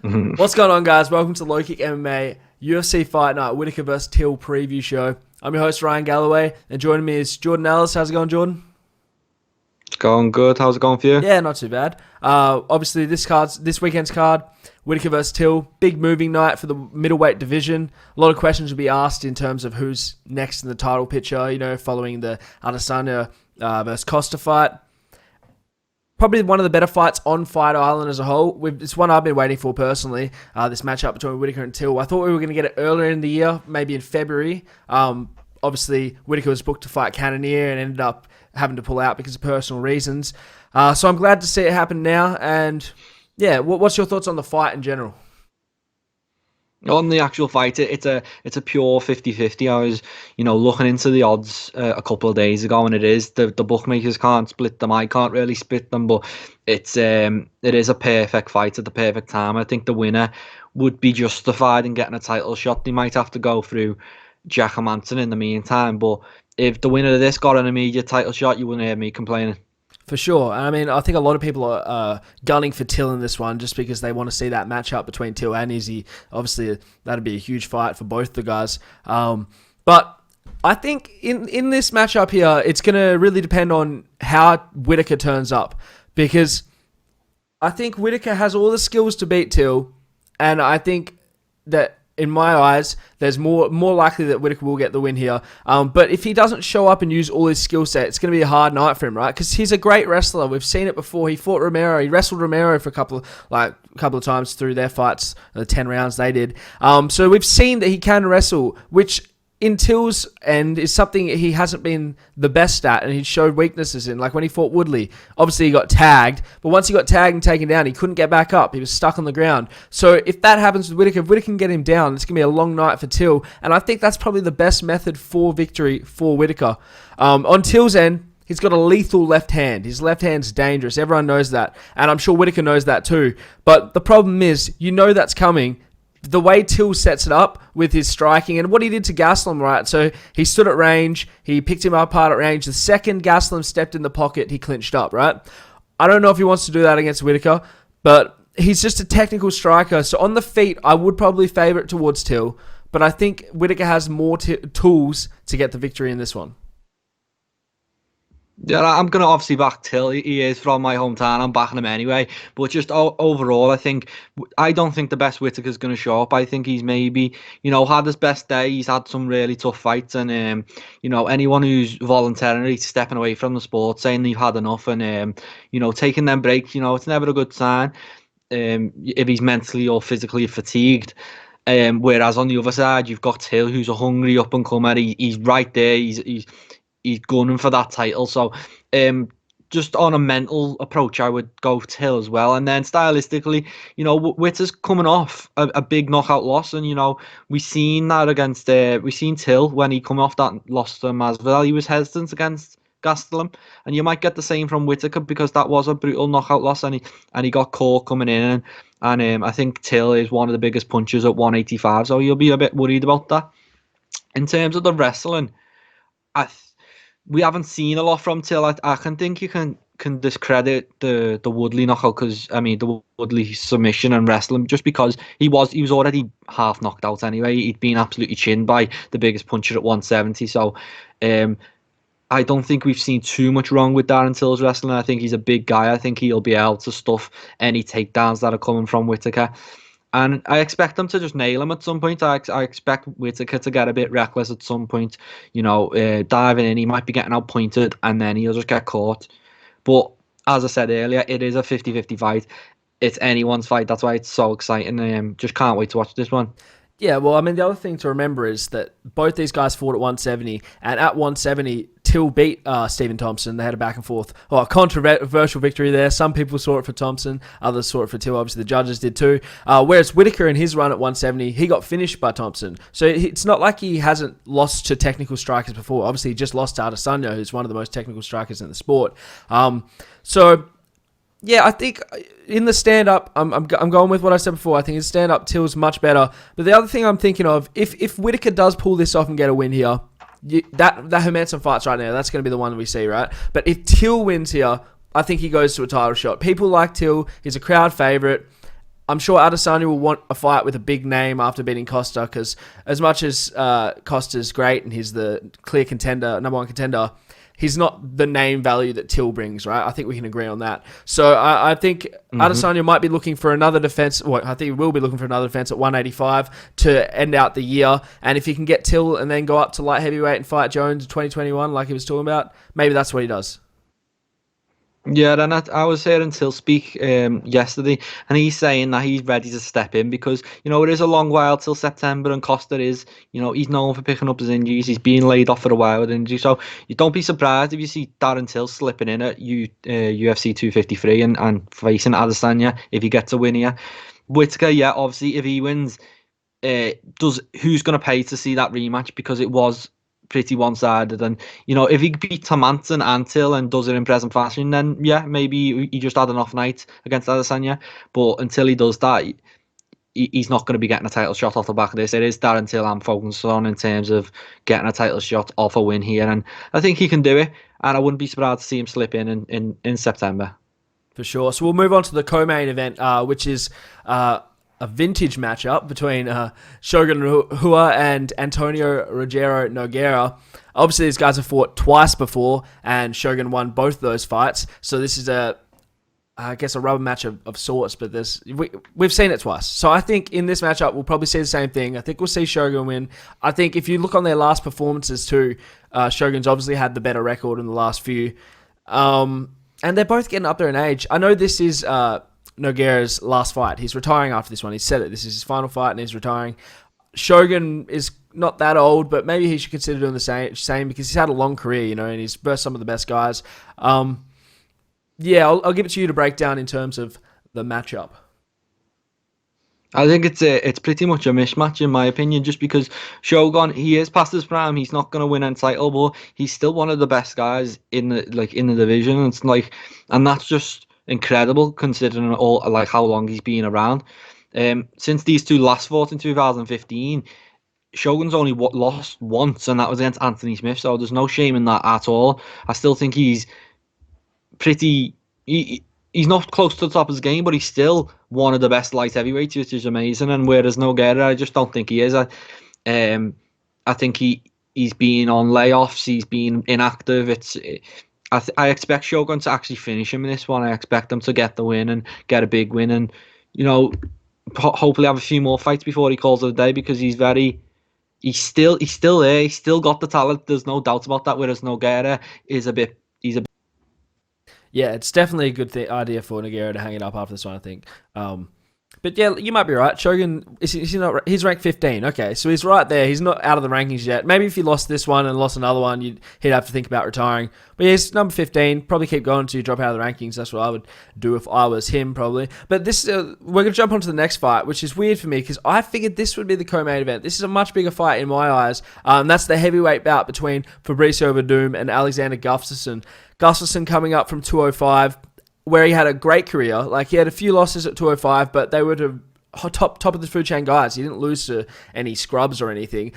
What's going on, guys? Welcome to Low Kick MMA UFC Fight Night Whittaker vs. Till preview show. I'm your host, Ryan Galloway, and joining me is Jordan Ellis. How's it going, Jordan? It's going good. How's it going for you? Yeah, not too bad. Obviously, this weekend's card, Whittaker vs. Till, big moving night for the middleweight division. A lot of questions will be asked in terms of who's next in the title picture, following the Adesanya versus Costa fight. Probably one of the better fights on Fight Island as a whole. It's one I've been waiting for personally, this matchup between Whittaker and Till. I thought we were going to get it earlier in the year, maybe in February. Obviously, Whittaker was booked to fight Cannonier and ended up having to pull out because of personal reasons. So I'm glad to see it happen now. And yeah, what's your thoughts on the fight in general? On the actual fight, it's a pure 50-50. I was, looking into the odds a couple of days ago, and it is the bookmakers can't split them. I can't really split them, but it is a perfect fight at the perfect time. I think the winner would be justified in getting a title shot. They might have to go through Jack Manson in the meantime, but if the winner of this got an immediate title shot, you wouldn't hear me complaining. For sure. I mean, I think a lot of people are gunning for Till in this one just because they want to see that matchup between Till and Izzy. Obviously, that'd be a huge fight for both the guys. But I think in this matchup here, it's going to really depend on how Whittaker turns up, because I think Whittaker has all the skills to beat Till, and I think that in my eyes, there's more likely that Whittaker will get the win here. But if he doesn't show up and use all his skill set, it's going to be a hard night for him, right? Because he's a great wrestler. We've seen it before. He fought Romero. He wrestled Romero for a couple of times through their fights, the 10 rounds they did. So we've seen that he can wrestle, which in Till's end is something he hasn't been the best at, and he showed weaknesses in. Like when he fought Woodley, obviously he got tagged, but once he got tagged and taken down, he couldn't get back up. He was stuck on the ground. So if that happens with Whittaker, if Whittaker can get him down, it's going to be a long night for Till, and I think that's probably the best method for victory for Whittaker. On Till's end, he's got a lethal left hand. His left hand's dangerous. Everyone knows that, and I'm sure Whittaker knows that too. But the problem is, that's coming. The way Till sets it up with his striking and what he did to Gastelum, right? So he stood at range, he picked him apart at range. The second Gastelum stepped in the pocket, he clinched up, right? I don't know if he wants to do that against Whittaker, but he's just a technical striker. So on the feet, I would probably favor it towards Till, but I think Whittaker has more tools to get the victory in this one. Yeah, I'm going to obviously back Till. He is from my hometown. I'm backing him anyway. But just overall, I don't think the best Whittaker's going to show up. I think he's maybe, had his best day. He's had some really tough fights. And, anyone who's voluntarily stepping away from the sport, saying they've had enough and, taking them breaks, it's never a good sign if he's mentally or physically fatigued. Whereas on the other side, you've got Till, who's a hungry up-and-comer. He's right there. He's gunning for that title. So just on a mental approach, I would go Till as well. And then stylistically, Whittaker's coming off a big knockout loss. And, we've seen that against, we've seen Till when he come off that loss to Masvidal. He was hesitant against Gastelum. And you might get the same from Whittaker because that was a brutal knockout loss and he got caught coming in. And I think Till is one of the biggest punchers at 185. So you'll be a bit worried about that. In terms of the wrestling, we haven't seen a lot from Till. I can think you can discredit the Woodley knockout the Woodley submission and wrestling just because he was already half knocked out anyway. He'd been absolutely chinned by the biggest puncher at 170. So I don't think we've seen too much wrong with Darren Till's wrestling. I think he's a big guy. I think he'll be able to stuff any takedowns that are coming from Whittaker. And I expect them to just nail him at some point. I expect Whittaker to get a bit reckless at some point, diving in. He might be getting outpointed and then he'll just get caught. But as I said earlier, it is a 50-50 fight. It's anyone's fight. That's why it's so exciting. Just can't wait to watch this one. Yeah, well, the other thing to remember is that both these guys fought at 170, and at 170, Till beat Stephen Thompson. They had a back and forth, a controversial victory there. Some people saw it for Thompson, others saw it for Till. Obviously, the judges did too. Whereas Whittaker in his run at 170, he got finished by Thompson. So it's not like he hasn't lost to technical strikers before. Obviously, he just lost to Adesanya, who's one of the most technical strikers in the sport. Yeah, I think in the stand-up, I'm going with what I said before. I think in stand-up, Till's much better. But the other thing I'm thinking of, if Whittaker does pull this off and get a win here, that Hermansson fight's right now, that's going to be the one that we see, right? But if Till wins here, I think he goes to a title shot. People like Till. He's a crowd favourite. I'm sure Adesanya will want a fight with a big name after beating Costa, because as much as Costa's great and he's the clear contender, number one contender, he's not the name value that Till brings, right? I think we can agree on that. So I think Adesanya might be looking for another defense. Well, I think he will be looking for another defense at 185 to end out the year. And if he can get Till and then go up to light heavyweight and fight Jones in 2021, like he was talking about, maybe that's what he does. Yeah, and I was hearing Till speak yesterday, and he's saying that he's ready to step in because, it is a long while till September, and Costa is, he's known for picking up his injuries. He's been laid off for a while with injury, so you don't be surprised if you see Darren Till slipping in at UFC 253 and facing Adesanya if he gets a win here. Whittaker, yeah, obviously, if he wins, who's going to pay to see that rematch, because it was pretty one-sided, and if he beats Hermanson and Till and does it in present fashion, then yeah, maybe he just had an off night against Adesanya. But until he does that, he's not going to be getting a title shot off the back of this. It is Darren Till I'm focused on in terms of getting a title shot off a win here, and I think he can do it, and I wouldn't be surprised to see him slip in September. For sure. So we'll move on to the co-main event, which is a vintage matchup between Shogun Rua and Antonio Rogero Nogueira. Obviously, these guys have fought twice before, and Shogun won both those fights. So this is I guess a rubber match of sorts, but we've seen it twice. So I think in this matchup, we'll probably see the same thing. I think we'll see Shogun win. I think if you look on their last performances too, Shogun's obviously had the better record in the last few. And they're both getting up there in age. I know this is Nogueira's last fight. He's retiring after this one. He said it. This is his final fight and he's retiring. Shogun is not that old, but maybe he should consider doing the same because he's had a long career, and he's versed some of the best guys. Yeah, I'll give it to you to break down in terms of the matchup. I think it's pretty much a mismatch in my opinion, just because Shogun, he is past his prime. He's not going to win a title, but he's still one of the best guys in the division. And that's just incredible considering how long he's been around. Since these two last fought in 2015, Shogun's only lost once, and that was against Anthony Smith. So there's no shame in that at all. I still think he's pretty. He's not close to the top of his game, but he's still one of the best light heavyweights, which is amazing. And whereas Nogueira, I just don't think he is. I think he's been on layoffs. He's been inactive. I expect Shogun to actually finish him in this one. I expect him to get the win and get a big win, and hopefully have a few more fights before he calls it a day, because he's still there. He's still got the talent. There's no doubt about that. Whereas Nogueira is Yeah, it's definitely a good idea for Nogueira to hang it up after this one, I think. But yeah, you might be right. Shogun, he's ranked 15. Okay, so he's right there. He's not out of the rankings yet. Maybe if he lost this one and lost another one, he'd have to think about retiring. But yeah, he's number 15. Probably keep going until you drop out of the rankings. That's what I would do if I was him, probably. But we're going to jump on to the next fight, which is weird for me because I figured this would be the co-main event. This is a much bigger fight in my eyes. That's the heavyweight bout between Fabricio Verdum and Alexander Gustafsson. Gustafsson coming up from 205, where he had a great career. Like, he had a few losses at 205, but they were to top of the food chain guys. He didn't lose to any scrubs or anything.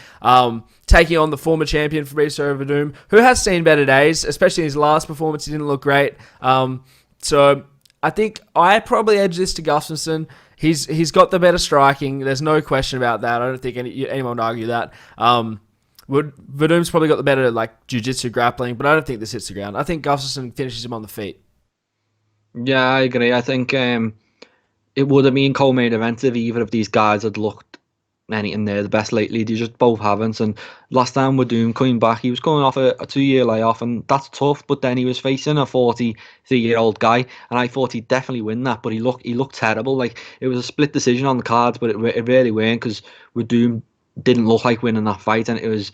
Taking on the former champion Fabricio Verdum, who has seen better days, especially in his last performance. He didn't look great. So I think I probably edge this to Gustafsson. He's got the better striking. There's no question about that. I don't think anyone would argue that. Verdum's probably got the better jiu-jitsu grappling, but I don't think this hits the ground. I think Gustafsson finishes him on the feet. Yeah, I agree. I think it would have been co-main event if either of these guys had looked anything near the best lately. They just both haven't. And last time Verdum coming back, he was coming off a 2-year layoff, and that's tough. But then he was facing a 43-year-old guy, and I thought he'd definitely win that. But he looked terrible. Like, it was a split decision on the cards, but it really weren't, because Verdum didn't look like winning that fight, and it was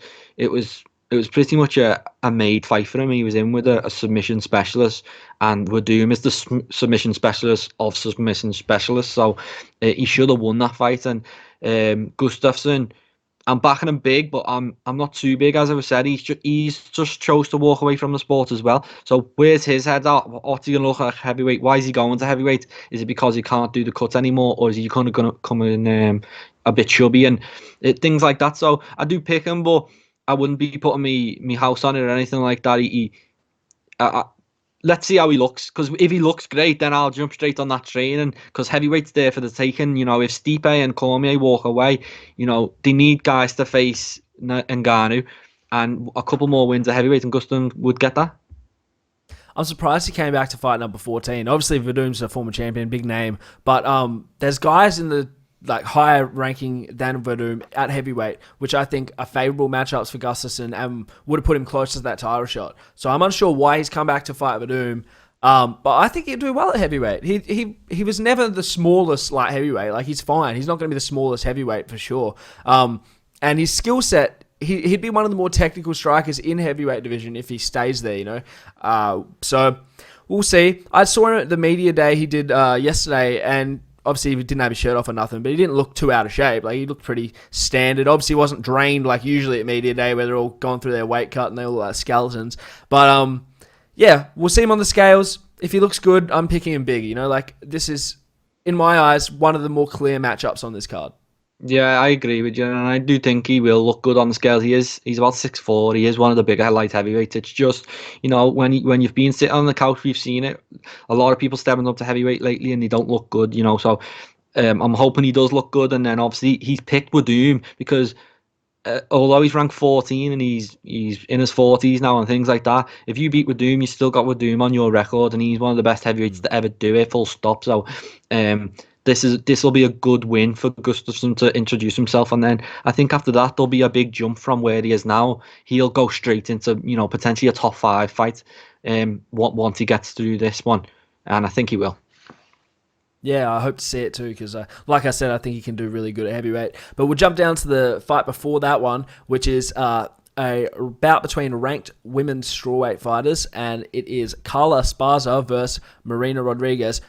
pretty much a made fight for him. He was in with a submission specialist, and Verdum is the submission specialist of submission specialists, so he should have won that fight. And Gustafsson, I'm backing him big, but I'm not too big, as I said. He's just chose to walk away from the sport as well. So where's his head at? What's he going to look like heavyweight? Why is he going to heavyweight? Is it because he can't do the cuts anymore, or is he kind of going to come in a bit chubby and things like that? So I do pick him, but I wouldn't be putting me house on it or anything like that. let's see how he looks. Because if he looks great, then I'll jump straight on that train. And because heavyweight's there for the taking, if Stipe and Cormier walk away, they need guys to face Ngannou, and a couple more wins at heavyweight, and Gustin would get that. I'm surprised he came back to fight number 14. Obviously, Verdum's a former champion, big name, but there's guys in the higher ranking than Verdum at heavyweight, which I think are favourable matchups for Gustafsson and would have put him close to that title shot. So I'm unsure why he's come back to fight Verdum, but I think he'd do well at heavyweight. He was never the smallest light heavyweight. He's fine. He's not going to be the smallest heavyweight for sure. And his skill set, he'd be one of the more technical strikers in heavyweight division if he stays there, So we'll see. I saw him at the media day he did yesterday, and obviously he didn't have his shirt off or nothing, but he didn't look too out of shape. He looked pretty standard. Obviously he wasn't drained like usually at media day where they're all going through their weight cut and they all look like skeletons. But yeah, we'll see him on the scales. If he looks good, I'm picking him big. This is, in my eyes, one of the more clear matchups on this card. Yeah, I agree with you, and I do think he will look good on the scale. He's about 6'4". He is one of the bigger light heavyweights. It's just, when you've been sitting on the couch, we've seen it. A lot of people stepping up to heavyweight lately, and they don't look good. So I'm hoping he does look good. And then obviously he's picked Werdum because although he's ranked 14 and he's in his 40s now and things like that, if you beat Werdum, you still got Werdum on your record, and he's one of the best heavyweights to ever do it. Full stop. So this will be a good win for Gustafsson to introduce himself, and then I think after that there'll be a big jump from where he is now. He'll go straight into potentially a top 5 fight once he gets through this one, and I think he will. Yeah, I hope to see it too, because like I said, I think he can do really good at heavyweight. But we'll jump down to the fight before that one, which is a bout between ranked women's strawweight fighters, and it is Carla Spazza versus Marina Rodriguez.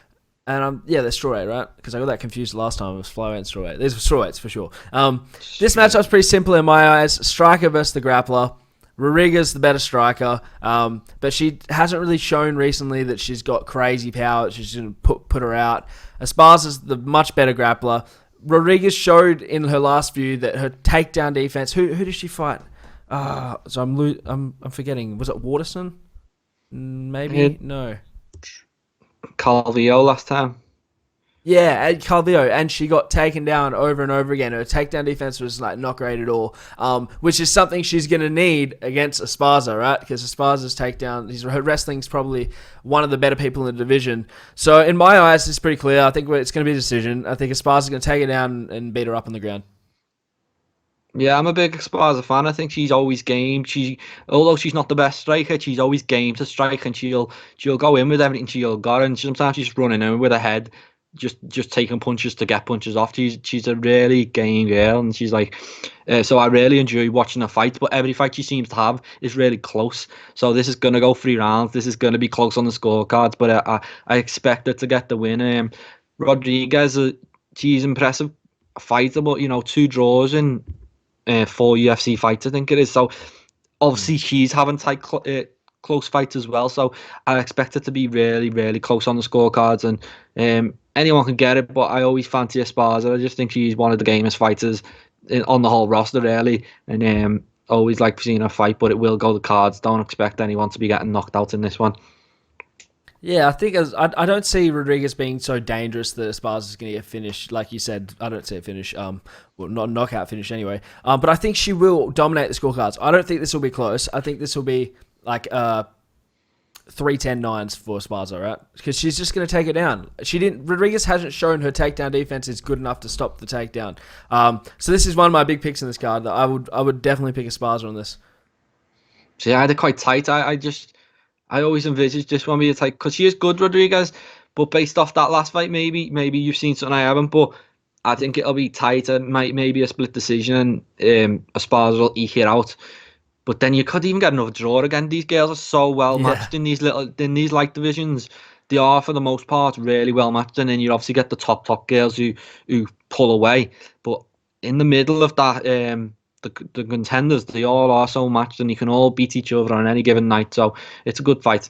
And they're strawweight, right? Because I got that confused last time. It was flyweight and strawweight. These were strawweights for sure. This matchup's pretty simple in my eyes. Striker versus the grappler. Rodriguez the better striker, but she hasn't really shown recently that she's got crazy power. She's going to put her out. Esparza's the much better grappler. Rodriguez showed in her last view that her takedown defense. Who did she fight? So I'm forgetting. Was it Waterson? Maybe no. Calvillo last time. Yeah, Calvillo, and she got taken down over and over again. Her takedown defense was not great at all, which is something she's going to need against Spazza, right? Because Spazza's takedown, her wrestling's probably one of the better people in the division. So in my eyes, it's pretty clear. I think it's going to be a decision. I think Spazza's going to take her down and beat her up on the ground. Yeah, I'm a big Spazza fan. I think she's always game. Although she's not the best striker, she's always game to strike, and she'll go in with everything she'll got. And sometimes she's running in with her head, just taking punches to get punches off. She's a really game girl, and she's so I really enjoy watching her fight. But every fight she seems to have is really close. So this is gonna go 3 rounds. This is gonna be close on the scorecards. But I expect her to get the win. Rodriguez, she's impressive fighter, but 2 draws in 4 UFC fights, I think it is. So obviously she's having tight close fights as well. So I expect it to be really, really close on the scorecards, and anyone can get it. But I always fancy Spazza. I just think she's one of the gamest fighters on the whole roster, really, and always like seeing her fight. But it will go the cards. Don't expect anyone to be getting knocked out in this one. Yeah, I think I don't see Rodriguez being so dangerous that Esparza's going to get finished. Like you said, I don't see a finish. Well, not a knockout finish anyway. But I think she will dominate the scorecards. I don't think this will be close. I think this will be 3-10-9s for Spazza, right? Because she's just going to take it down. Rodriguez hasn't shown her takedown defense is good enough to stop the takedown. So this is one of my big picks in this card. I would definitely pick Spazza on this. So yeah, they're quite tight. I always envisage this one being tight because she is good, Rodriguez. But based off that last fight, maybe you've seen something I haven't. But I think it'll be tight and maybe a split decision, and Esparza will eke it out. But then you could even get another draw again. These girls are so well matched in these light divisions. They are, for the most part, really well matched. And then you obviously get the top girls who pull away. But in the middle of that, the contenders, they all are so matched, and you can all beat each other on any given night. So it's a good fight.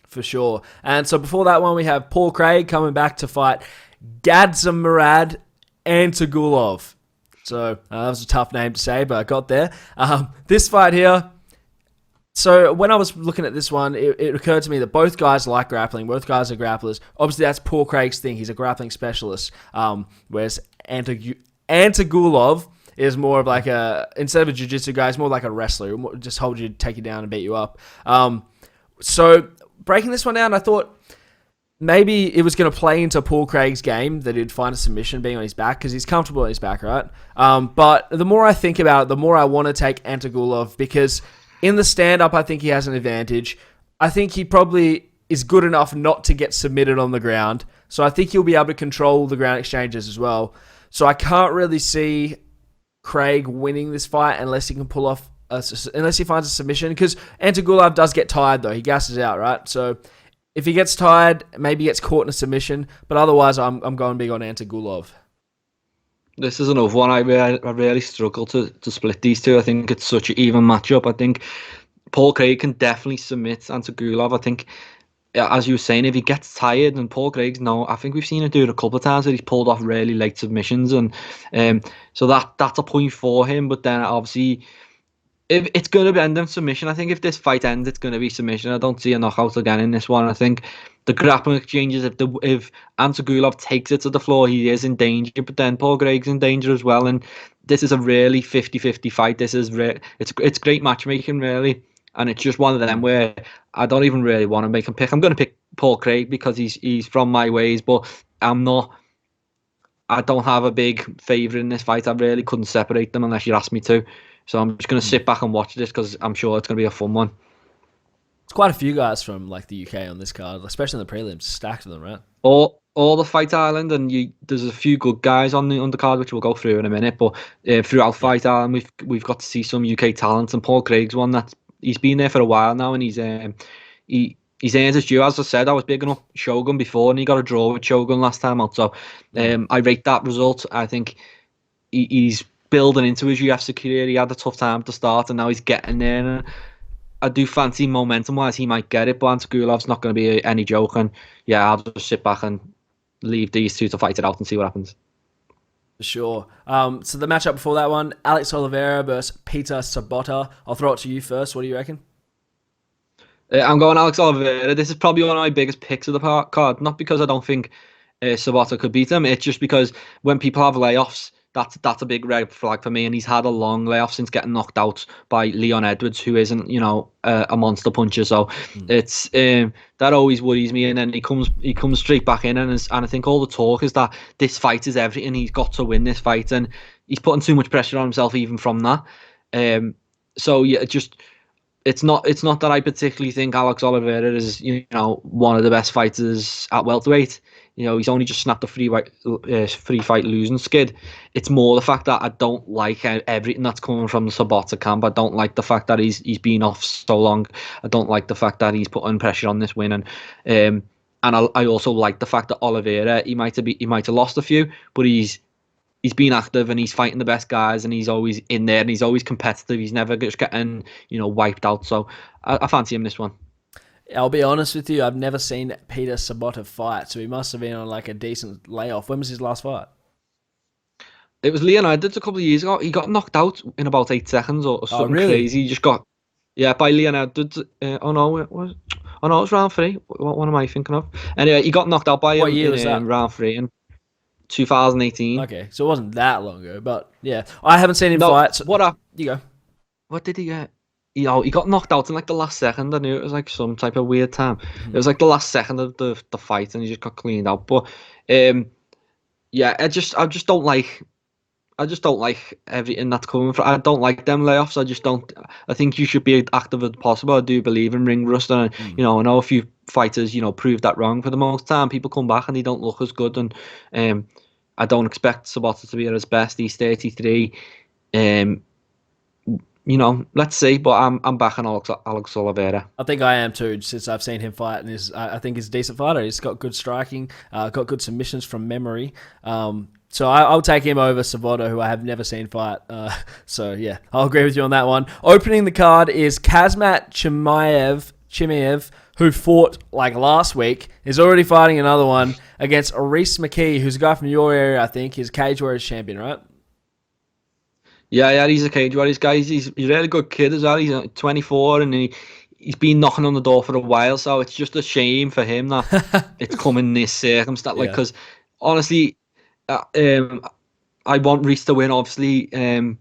For sure. And so before that one, we have Paul Craig coming back to fight Gadzhimurad Antagulov. So that was a tough name to say, but I got there. This fight here, So when I was looking at this one, it occurred to me that both guys like grappling. Both guys are grapplers. Obviously, that's Paul Craig's thing. He's a grappling specialist. Whereas Antigulov is more of like instead of a jiu-jitsu guy, he's more like a wrestler. He'll just hold you, take you down, and beat you up. So breaking this one down, I thought maybe it was going to play into Paul Craig's game that he'd find a submission being on his back because he's comfortable on his back, right? But the more I think about it, the more I want to take Antigulov because in the stand-up, I think he has an advantage. I think he probably is good enough not to get submitted on the ground. So I think he'll be able to control the ground exchanges as well. So I can't really see Craig winning this fight unless he can pull off, unless he finds a submission. Because Antigulov does get tired though. He gasses out, right? So if he gets tired, maybe he gets caught in a submission. But otherwise, I'm going big on Antigulov. This is another one I really struggle to split these two. I think it's such an even matchup. I think Paul Craig can definitely submit Antigulov. I think, as you were saying, if he gets tired, and Paul Craig's I think we've seen him do it a couple of times where he's pulled off really late submissions, and so that's a point for him. But then obviously, if it's going to end in submission, I think if this fight ends, it's going to be submission. I don't see a knockout again in this one. I think the grappling exchanges, if Antigulov takes it to the floor, he is in danger. But then Paul Craig's in danger as well. And this is a really 50-50 fight. This is it's great matchmaking, really. And it's just one of them where I don't even really want to make him pick. I'm going to pick Paul Craig because he's from my ways, but I don't have a big favourite in this fight. I really couldn't separate them unless you asked me to. So I'm just going to sit back and watch this because I'm sure it's going to be a fun one. It's quite a few guys from like the UK on this card, especially in the prelims. Stacked of them, right? All the Fight Island, and there's a few good guys on the undercard, which we'll go through in a minute. But throughout Fight Island, we've got to see some UK talent, and Paul Craig's one he's been there for a while now, and he's earned his due. As I said, I was bigging up Shogun before, and he got a draw with Shogun last time out. So I rate that result. I think he's building into his UFC career. He had a tough time to start, and now he's getting there. And I do fancy momentum-wise he might get it, but Antigulov's not going to be any joke. And yeah, I'll just sit back and leave these two to fight it out and see what happens. For sure. So the matchup before that one, Alex Oliveira versus Peter Sabota. I'll throw it to you first. What do you reckon? I'm going Alex Oliveira. This is probably one of my biggest picks of the card. Not because I don't think Sabota could beat him. It's just because when people have layoffs, that's a big red flag for me. And he's had a long layoff since getting knocked out by Leon Edwards, who isn't, a monster puncher. So it's that always worries me. And then he comes straight back in, and I think all the talk is that this fight is everything. He's got to win this fight, and he's putting too much pressure on himself even from that. So yeah, it's not that I particularly think Alex Oliveira is one of the best fighters at welterweight. He's only just snapped a free fight losing skid. It's more the fact that I don't like everything that's coming from the Sabota camp. I don't like the fact that he's been off so long. I don't like the fact that he's putting pressure on this win, and I also like the fact that Oliveira, he might have lost a few, but he's been active and he's fighting the best guys, and he's always in there and he's always competitive. He's never just getting wiped out. So I fancy him this one. I'll be honest with you, I've never seen Peter Sabota fight, so he must have been on like a decent layoff. When was his last fight? It was Leon Edwards a couple of years ago. He got knocked out in about 8 seconds or something crazy. He just got, by Leon Edwards. It was round 3. What am I thinking of? Anyway, he got knocked out by him in round 3 in 2018. Okay, so it wasn't that long ago, but yeah, I haven't seen him fight. So you go. What did he get? He got knocked out in like the last second. I knew it was like some type of weird time. It was like the last second of the fight, and he just got cleaned out. But I just don't like everything that's coming from. I don't like them layoffs. I just don't. I think you should be as active as possible. I do believe in ring rust, and I know a few fighters proved that wrong. For the most time, people come back and they don't look as good. And I don't expect Sabota to be at his best. He's 33. Let's see, but I'm backing Alex Oliveira. I think I am too, since I've seen him fight, and I think he's a decent fighter. He's got good striking, got good submissions from memory. So I'll take him over Sabota, who I have never seen fight. So yeah, I'll agree with you on that one. Opening the card is Kazmat Chimaev, who fought like last week, is already fighting another one against Reese McKee, who's a guy from your area, I think. He's Cage Warriors champion, right? Yeah, he's a cage warriors guy. He's a really good kid as well. He's 24 and he's been knocking on the door for a while. So it's just a shame for him that it's come in this circumstance. Like, Yeah. because honestly, uh, um, I want Reese to win, obviously.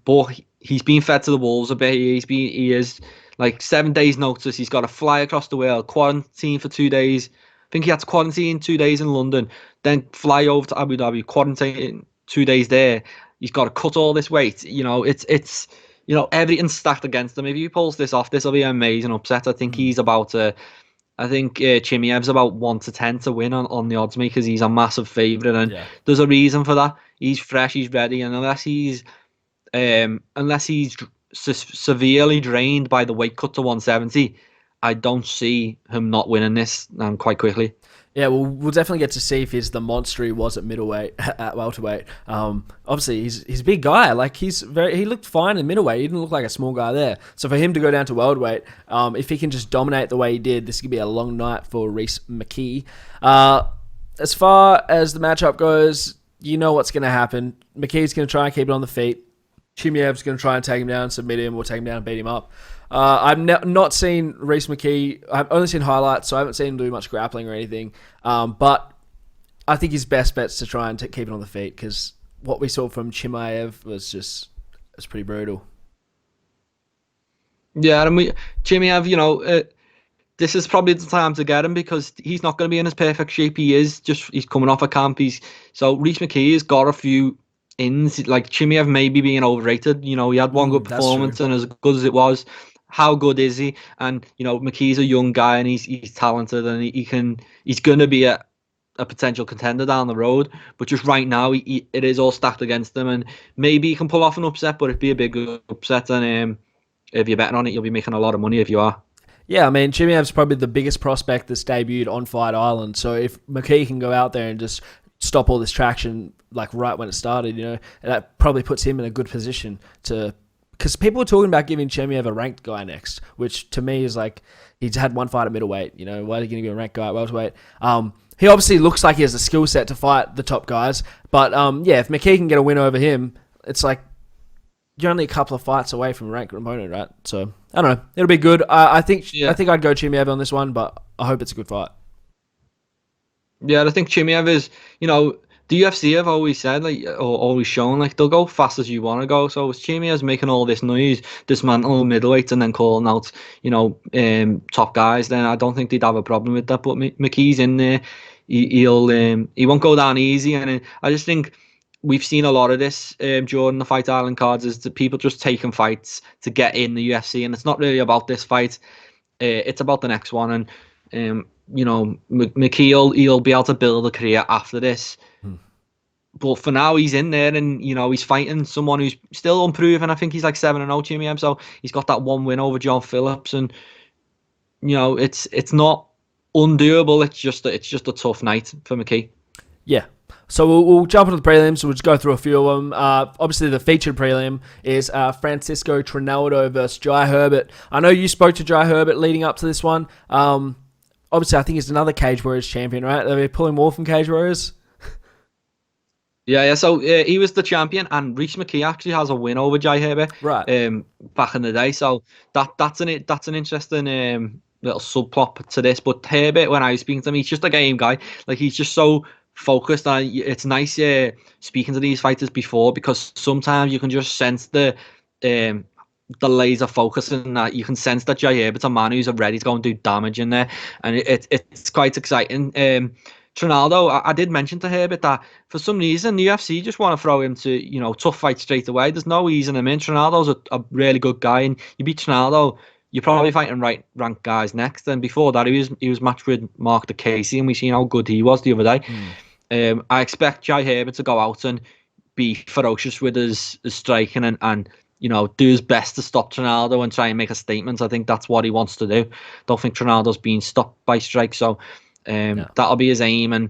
But he's been fed to the wolves a bit. He is like 7 days notice. He's got to fly across the world, quarantine for 2 days. I think he had to quarantine 2 days in London, then fly over to Abu Dhabi, quarantine 2 days there. He's got to cut all this weight. It's everything's stacked against him. If he pulls this off, this will be an amazing upset. I think he's about to. I think Chimaev's about 1 to 10 to win on the odds makers. He's a massive favourite, and Yeah. there's a reason for that. He's fresh, he's ready, and unless he's severely drained by the weight cut to 170, I don't see him not winning this quite quickly. Yeah, well, we'll definitely get to see if he's the monster he was at middleweight, at welterweight. Obviously, he's a big guy. Like he looked fine in middleweight. He didn't look like a small guy there. So for him to go down to welterweight, if he can just dominate the way he did, this could be a long night for Rhys McKee. As far as the matchup goes, you know what's going to happen. McKee's going to try and keep it on the feet. Chimaev's going to try and take him down, submit him, or take him down and beat him up. I've not seen Rhys McKee. I've only seen highlights, so I haven't seen him do much grappling or anything. But I think his best bet's to try and keep it on the feet, because what we saw from Chimaev was pretty brutal. Yeah, and Chimaev, this is probably the time to get him because he's not going to be in his perfect shape. He's coming off a camp. So Rhys McKee has got a few ins, like Chimaev maybe being overrated. He had one good That's true. performance, and as good as it was, how good is he? And McKee's a young guy, and he's talented, and he's going to be a potential contender down the road. But just right now, it is all stacked against him, and maybe he can pull off an upset, but it'd be a big upset. And if you're betting on it, you'll be making a lot of money if you are. Yeah, I mean, Chimaev's probably the biggest prospect that's debuted on Fight Island. So if McKee can go out there and just stop all this traction, like right when it started, that probably puts him in a good position to. Because people are talking about giving Chimaev a ranked guy next, which to me is like he's had one fight at middleweight. Why are you going to give a ranked guy at welterweight? He obviously looks like he has the skill set to fight the top guys, but yeah, if McKee can get a win over him, it's like you're only a couple of fights away from a ranked opponent, right? So I don't know. It'll be good. I think I'd go Chimaev on this one, but I hope it's a good fight. Yeah, I think Chimaev is, the UFC have always said, like, or always shown, like, they'll go fast as you want to go. So as Chimaev's making all this noise, dismantling middleweights and then calling out, top guys, then I don't think they'd have a problem with that. But McKee's in there. He won't go down easy. And I just think we've seen a lot of this during the Fight Island cards, is that people just taking fights to get in the UFC. And it's not really about this fight. It's about the next one. And, McKee, he'll be able to build a career after this. But for now, he's in there, and he's fighting someone who's still unproven. I think he's like 7-0, Chimaev, so he's got that one win over John Phillips, and it's not undoable. It's just a tough night for McKee. Yeah. So we'll jump into the prelims. We'll just go through a few of them. Obviously, the featured prelim is Francisco Trinaldo versus Joy Herbert. I know you spoke to Joy Herbert leading up to this one. Obviously, I think he's another Cage Warriors champion, right? Are they pulling more from Cage Warriors? Yeah. So he was the champion, and Rhys McKee actually has a win over Joy Herbert, right? Back in the day. So that's an interesting little subplot to this. But Herbert, when I was speaking to him, he's just a game guy. Like, he's just so focused, and it's nice speaking to these fighters before, because sometimes you can just sense the laser focus, and that you can sense that Joy Herbert's a man who's ready to go and do damage in there, and it's quite exciting. Trinaldo, I did mention to Herbert that for some reason the UFC just want to throw him to tough fight straight away. There's no easing him in. Trinaldo's a really good guy, and you beat Trinaldo, you're probably fighting right ranked guys next. And before that, he was matched with Mark DeCasey, and we seen how good he was the other day. I expect Joy Herbert to go out and be ferocious with his striking, and do his best to stop Trinaldo and try and make a statement. I think that's what he wants to do. Don't think Trinaldo's being stopped by strikes, so that'll be his aim, and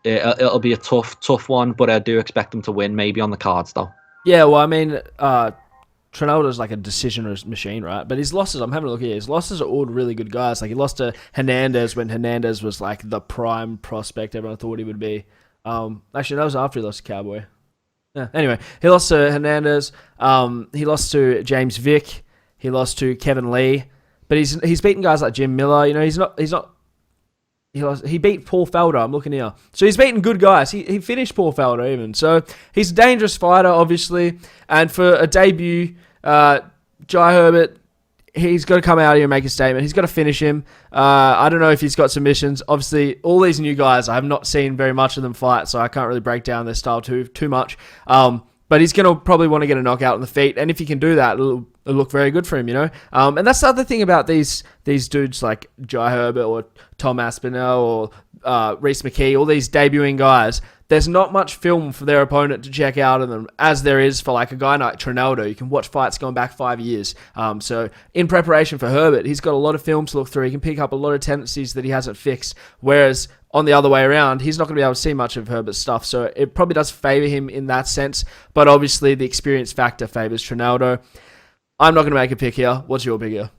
it'll be a tough one. But I do expect him to win, maybe on the cards though. Yeah, well, I mean, Trinaldo's like a decision machine, right? But his losses, I'm having a look here. His losses are all really good guys. Like, he lost to Hernandez when Hernandez was like the prime prospect everyone thought he would be. Actually, that was after he lost to Cowboy. Yeah. Anyway, he lost to Hernandez. He lost to James Vick. He lost to Kevin Lee. But he's beaten guys like Jim Miller. He's not. He beat Paul Felder. I'm looking here. So he's beaten good guys. He finished Paul Felder even. So he's a dangerous fighter, obviously. And for a debut, Joy Herbert, he's got to come out here and make a statement. He's got to finish him. I don't know if he's got submissions. Obviously, all these new guys, I have not seen very much of them fight, so I can't really break down their style too much. But he's going to probably want to get a knockout on the feet. And if he can do that, it'll look very good for him, And that's the other thing about these dudes like Joy Herbert or Tom Aspinall or Reese McKee, all these debuting guys. There's not much film for their opponent to check out of them, as there is for like a guy like Trinaldo. You can watch fights going back 5 years. So in preparation for Herbert, he's got a lot of film to look through. He can pick up a lot of tendencies that he hasn't fixed. Whereas on the other way around, he's not going to be able to see much of Herbert's stuff. So it probably does favour him in that sense. But obviously the experience factor favours Trinaldo. I'm not going to make a pick here. What's your pick here?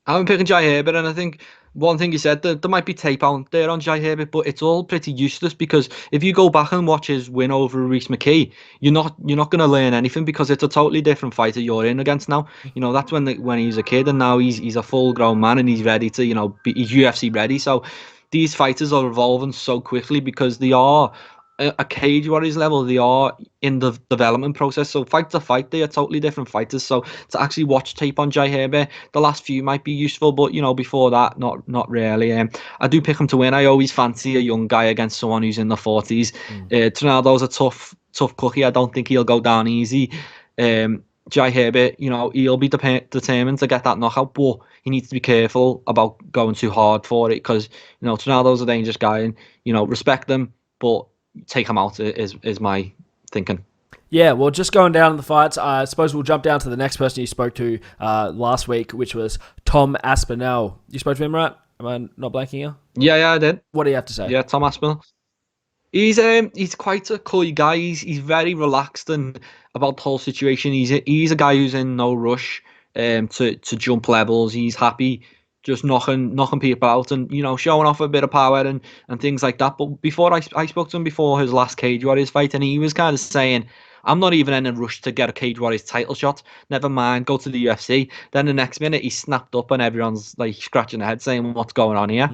I'm picking Joy Herbert, and I think one thing you said, there might be tape out there on Joy Herbert, but it's all pretty useless because if you go back and watch his win over Reese McKee, you're not going to learn anything because it's a totally different fighter you're in against now. That's when he was a kid, and now he's a full grown man and he's ready to he's UFC ready. So these fighters are evolving so quickly because they are a Cage Warriors level. They are in the development process. So fight to fight, they are totally different fighters. So to actually watch tape on Joy Herbert, the last few might be useful, but before that, not really. I do pick him to win. I always fancy a young guy against someone who's in the 40s. Trinaldo's a tough cookie. I don't think he'll go down easy. Joy Herbert, he'll be determined to get that knockout, but he needs to be careful about going too hard for it because Trinaldo's a dangerous guy, and respect them, but take him out is my thinking. Yeah, well, just going down in the fights, I suppose we'll jump down to the next person you spoke to last week, which was Tom Aspinall. You spoke to him, right? Am I not blanking here? Yeah, I did. What do you have to say? Yeah, Tom Aspinall. He's quite a cool guy. He's very relaxed and about the whole situation. He's a guy who's in no rush to jump levels. He's happy just knocking people out and showing off a bit of power and things like that. But before I spoke to him before his last Cage Warriors fight, and he was kind of saying, I'm not even in a rush to get a Cage Warriors title shot. Never mind, go to the UFC. Then the next minute he snapped up and everyone's like scratching their head saying, what's going on here?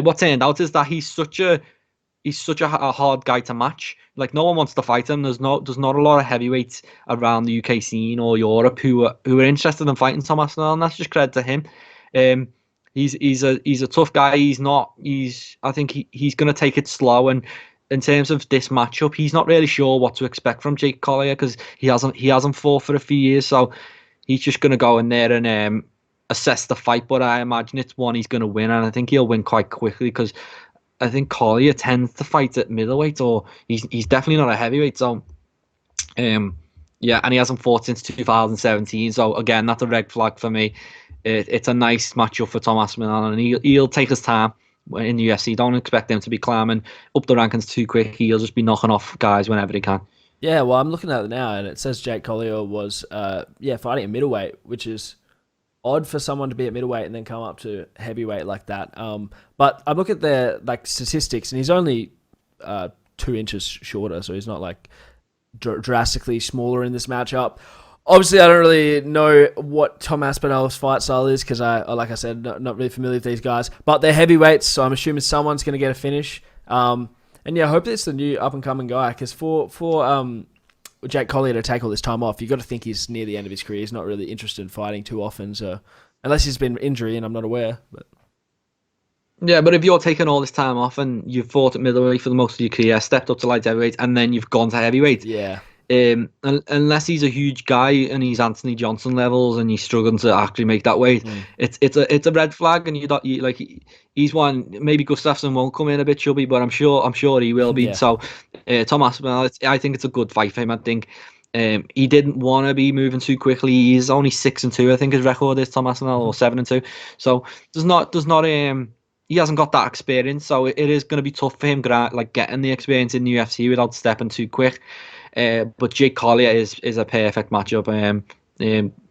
What turned out is that he's such a hard guy to match. Like, no one wants to fight him. There's not a lot of heavyweights around the UK scene or Europe who are interested in fighting Tom Aspinall, and that's just credit to him. He's a tough guy. I think he's going to take it slow, and in terms of this matchup, he's not really sure what to expect from Jake Collier because he hasn't fought for a few years, so he's just going to go in there and assess the fight. But I imagine it's one he's going to win, and I think he'll win quite quickly because I think Collier tends to fight at middleweight, or he's definitely not a heavyweight. So yeah, and he hasn't fought since 2017. So again, that's a red flag for me. It's a nice matchup for Tom Aspinall, and he'll take his time in the UFC. Don't expect him to be climbing up the rankings too quick. He'll just be knocking off guys whenever he can. Yeah, well, I'm looking at it now, and it says Jake Collier was fighting at middleweight, which is odd for someone to be at middleweight and then come up to heavyweight like that. But I look at their statistics, and he's only 2 inches shorter, so he's not drastically smaller in this matchup. Obviously, I don't really know what Tom Aspinall's fight style is because like I said, not really familiar with these guys. But they're heavyweights, so I'm assuming someone's going to get a finish. And yeah, I hope it's the new up-and-coming guy because for Jake Collier to take all this time off, you've got to think he's near the end of his career. He's not really interested in fighting too often, so unless he's been injury, and I'm not aware. But yeah, but if you're taking all this time off and you've fought at middleweight for the most of your career, stepped up to light heavyweight, and then you've gone to heavyweight, yeah. Unless he's a huge guy and he's Anthony Johnson levels and he's struggling to actually make that weight, it's a red flag. And he's one. Maybe Gustafsson won't come in a bit chubby, but I'm sure he will be. Yeah. So Tom Aspinall, I think it's a good fight for him. I think he didn't want to be moving too quickly. He's only 6-2, I think his record is, Tom Aspinall, or 7-2. So there's not he hasn't got that experience. So it is going to be tough for him, getting the experience in the UFC without stepping too quick. But Jake Collier is a perfect matchup.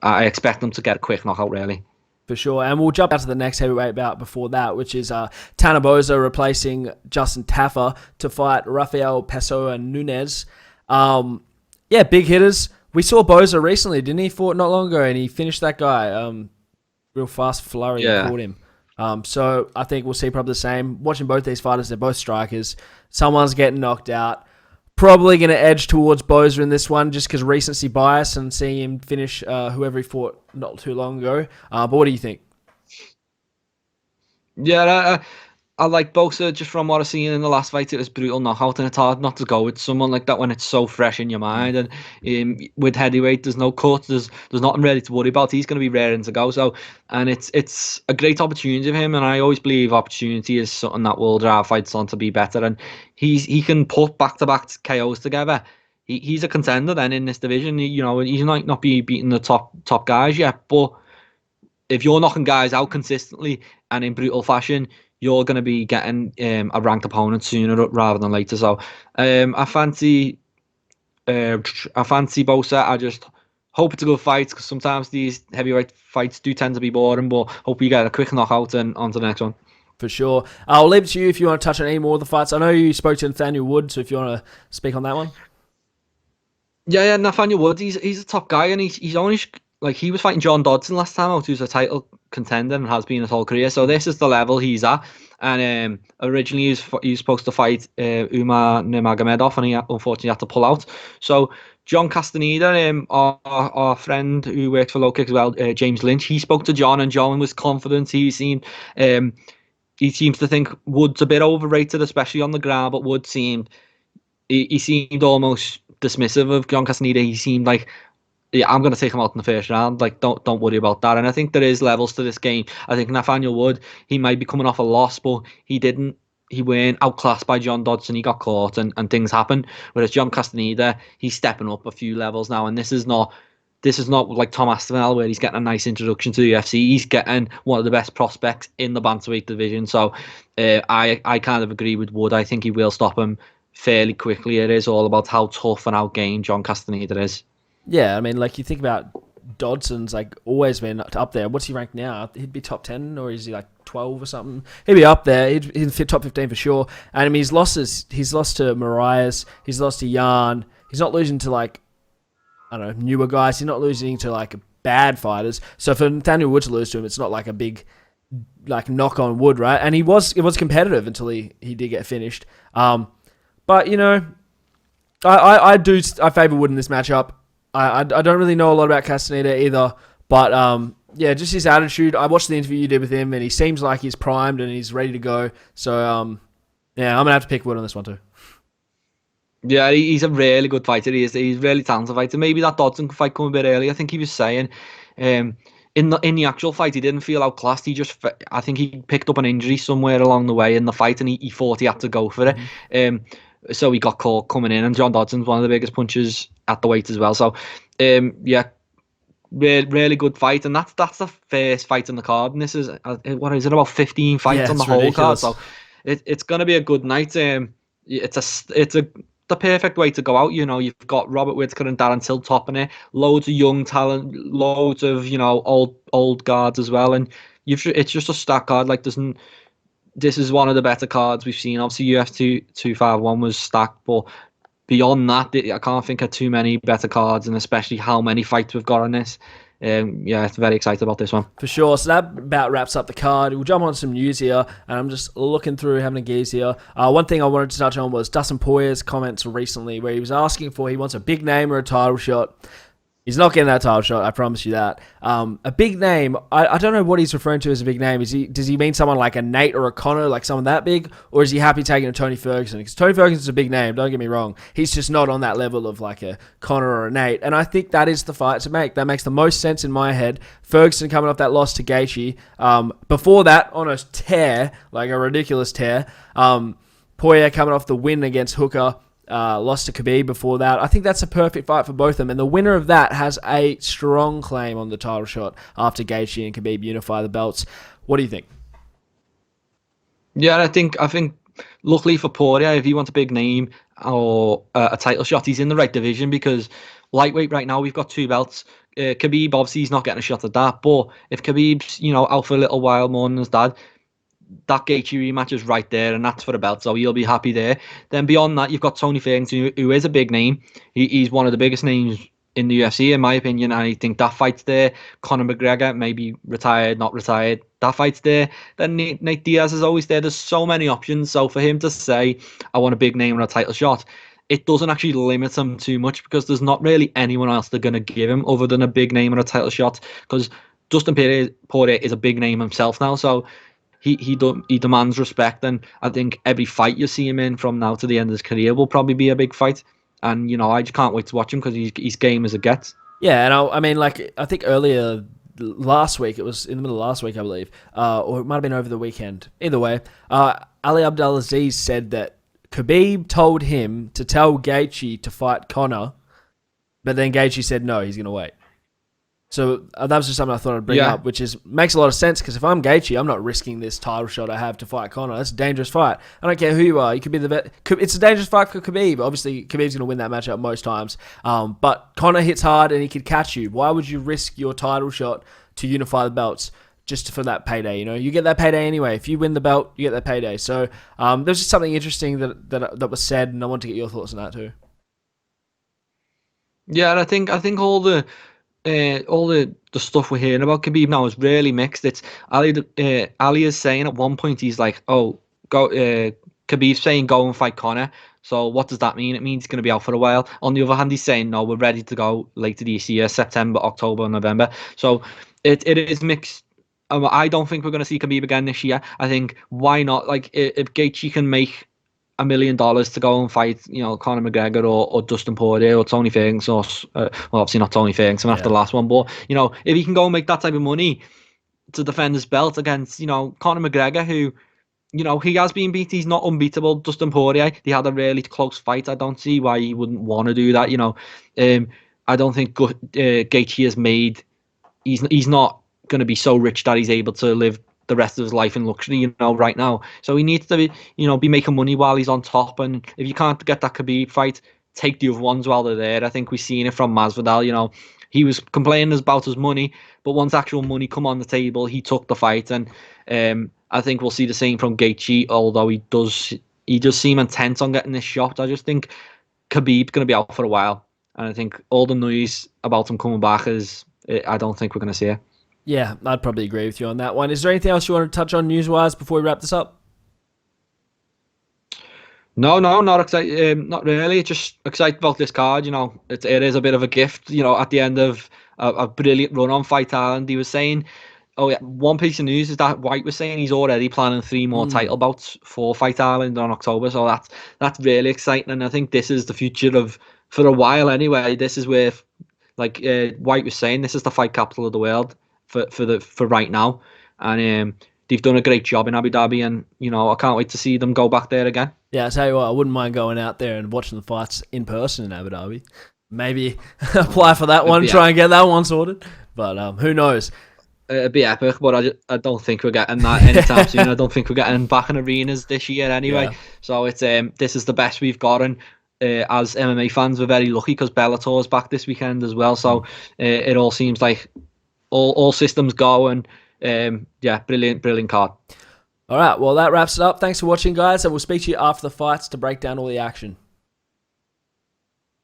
I expect him to get a quick knockout, really. For sure. And we'll jump out to the next heavyweight bout before that, which is Tanner Boza replacing Justin Taffer to fight Rafael Pessoa Nunes. Big hitters. We saw Boza recently, didn't he? Fought not long ago, and he finished that guy. Real fast flurry and caught him. So I think we'll see probably the same. Watching both these fighters, they're both strikers. Someone's getting knocked out. Probably going to edge towards Boza in this one just because recency bias and seeing him finish whoever he fought not too long ago. But what do you think? Yeah, I like Bosa just from what I've seen in the last fight. It was brutal knockout, and it's hard not to go with someone like that when it's so fresh in your mind. And with heavyweight, there's no cut, there's nothing really to worry about. He's going to be raring to go. So, and it's a great opportunity for him. And I always believe opportunity is something that will drive fights on to be better. And he can put back-to-back KOs together. He's a contender then in this division. He might not be beating the top guys yet, but if you're knocking guys out consistently and in brutal fashion, you're going to be getting a ranked opponent sooner rather than later. So I fancy Bosa. I just hope it's a good fight because sometimes these heavyweight fights do tend to be boring, but hope you get a quick knockout and on to the next one. For sure. I'll leave it to you if you want to touch on any more of the fights. I know you spoke to Nathaniel Wood, so if you want to speak on that one. Yeah, Nathaniel Wood, he's a top guy, and he's only... Like, he was fighting John Dodson last time out, who's a title contender and has been his whole career. So this is the level he's at. And originally he was supposed to fight Umar Nurmagomedov, and he unfortunately had to pull out. So John Castaneda, our friend who works for Low Kick as well, James Lynch, he spoke to John, and John was confident. He seems to think Wood's a bit overrated, especially on the ground. But Wood seemed almost dismissive of John Castaneda. He seemed like, yeah, I'm going to take him out in the first round. Like, don't worry about that. And I think there is levels to this game. I think Nathaniel Wood, he might be coming off a loss, but he weren't outclassed by John Dodson. He got caught and things happen. Whereas John Castaneda, he's stepping up a few levels now. And this is not like Tom Aspinall, where he's getting a nice introduction to the UFC. He's getting one of the best prospects in the bantamweight division. So I kind of agree with Wood. I think he will stop him fairly quickly. It is all about how tough and how game John Castaneda is. Yeah, I mean, like, you think about Dodson's, like, always been up there. What's he ranked now? He'd be top 10, or is he, like, 12 or something? He'd be up there. He'd fit top 15 for sure. And, I mean, he's lost to Marias. He's lost to Yarn. He's not losing to, like, I don't know, newer guys. He's not losing to, like, bad fighters. So for Nathaniel Wood to lose to him, it's not, like, a big, like, knock on Wood, right? And it was competitive until he did get finished. But, you know, I favour Wood in this matchup. I don't really know a lot about Castaneda either, but just his attitude. I watched the interview you did with him, and he seems like he's primed and he's ready to go. So, I'm going to have to pick Wood on this one too. Yeah, he's a really good fighter. He's a really talented fighter. Maybe that Dodson fight come a bit early. I think he was saying in the actual fight he didn't feel outclassed. I think he picked up an injury somewhere along the way in the fight, and he thought he had to go for it. Mm-hmm. So he got caught coming in, and John Dodson's one of the biggest punchers at the weight as well. So, really good fight, and that's the first fight on the card. And this is what is it, about 15 fights on the whole card. So it's going to be a good night. It's the perfect way to go out. You know, you've got Robert Whittaker and Darren Till topping it. Loads of young talent, loads of old guards as well, and it's just a stacked card. Like this is one of the better cards we've seen. Obviously, UFC 251 was stacked, but beyond that, I can't think of too many better cards, and especially how many fights we've got on this. It's very excited about this one. For sure. So that about wraps up the card. We'll jump on some news here, and I'm just looking through, having a gaze here. One thing I wanted to touch on was Dustin Poirier's comments recently, where he was asking he wants a big name or a title shot. He's not getting that title shot, I promise you that. A big name, I don't know what he's referring to as a big name. Does he mean someone like a Nate or a Conor, like someone that big? Or is he happy taking a Tony Ferguson? Because Tony Ferguson's a big name, don't get me wrong. He's just not on that level of like a Conor or a Nate. And I think that is the fight to make. That makes the most sense in my head. Ferguson coming off that loss to Gaethje. Before that, on a tear, like a ridiculous tear. Poirier coming off the win against Hooker. Lost to Khabib before that. I think that's a perfect fight for both of them, and the winner of that has a strong claim on the title shot after Gaethje and Khabib unify the belts. What do you think? Yeah, I think luckily for Poirier, if he wants a big name or a title shot, he's in the right division, because lightweight right now we've got two belts. Khabib, obviously, he's not getting a shot at that. But if Khabib's, out for a little while more than his dad, that Gaethje rematch is right there, and that's for the belt, so he'll be happy there. Then beyond that, you've got Tony Ferguson, who is a big name. He's one of the biggest names in the UFC, in my opinion, and I think that fight's there. Conor McGregor, maybe retired, not retired, that fight's there. Then Nate Diaz is always there. There's so many options, so for him to say, I want a big name and a title shot, it doesn't actually limit him too much, because there's not really anyone else they're going to give him other than a big name and a title shot, because Dustin Poirier is a big name himself now, so he demands respect, and I think every fight you see him in from now to the end of his career will probably be a big fight. And I just can't wait to watch him, because he's game as it gets. Yeah, and I think earlier last week, it was in the middle of last week, I believe, or it might have been over the weekend. Either way, Ali Abdelaziz said that Khabib told him to tell Gaethje to fight Conor, but then Gaethje said no, he's going to wait. So that was just something I thought I'd bring up, which makes a lot of sense, because if I'm Gaethje, I'm not risking this title shot I have to fight Conor. That's a dangerous fight. I don't care who you are. You could be the vet. It's a dangerous fight for Khabib. Obviously, Khabib's going to win that matchup most times. But Conor hits hard and he could catch you. Why would you risk your title shot to unify the belts just for that payday? You get that payday anyway. If you win the belt, you get that payday. So there's just something interesting that was said, and I want to get your thoughts on that too. Yeah, and I think all the stuff we're hearing about Khabib now is really mixed. It's Ali is saying at one point, he's like, oh, go. Khabib's saying go and fight Conor. So what does that mean? It means he's going to be out for a while. On the other hand, he's saying no, we're ready to go later this year, September, October, November. So it is mixed. I don't think we're going to see Khabib again this year. I think, why not? Like, if Gaethje can make $1 million to go and fight, Conor McGregor or Dustin Poirier or Tony Ferguson, or well, obviously not Tony Ferguson after the last one, but if he can go and make that type of money to defend his belt against, Conor McGregor, who, he has been beat, he's not unbeatable. Dustin Poirier, he had a really close fight. I don't see why he wouldn't want to do that. I don't think Gaethje has made. He's not going to be so rich that he's able to live the rest of his life in luxury, right now. So he needs to be making money while he's on top. And if you can't get that Khabib fight, take the other ones while they're there. I think we've seen it from Masvidal. He was complaining about his money, but once actual money come on the table, he took the fight. And I think we'll see the same from Gaethje, although he does seem intent on getting this shot. I just think Khabib's going to be out for a while. And I think all the noise about him coming back I don't think we're going to see it. Yeah, I'd probably agree with you on that one. Is there anything else you want to touch on news-wise before we wrap this up? No, not excited. Not really. Just excited about this card. It is a bit of a gift. At the end of a brilliant run on Fight Island, he was saying, oh yeah, one piece of news is that White was saying he's already planning 3 more title bouts for Fight Island on October. So that's really exciting, and I think this is the future for a while anyway. This is where, like White was saying, this is the fight capital of the world for right now, and they've done a great job in Abu Dhabi, and I can't wait to see them go back there again. Yeah, I tell you what, I wouldn't mind going out there and watching the fights in person in Abu Dhabi. Maybe apply for that one, try and get that one sorted. But who knows? It'd be epic, but I don't think we're getting that anytime soon. I don't think we're getting back in arenas this year anyway. Yeah. So it's this is the best we've gotten. As MMA fans, we're very lucky because Bellator's back this weekend as well. So it all seems like all systems go, and brilliant card. All right, well, that wraps it up. Thanks for watching, guys, and we'll speak to you after the fights to break down all the action.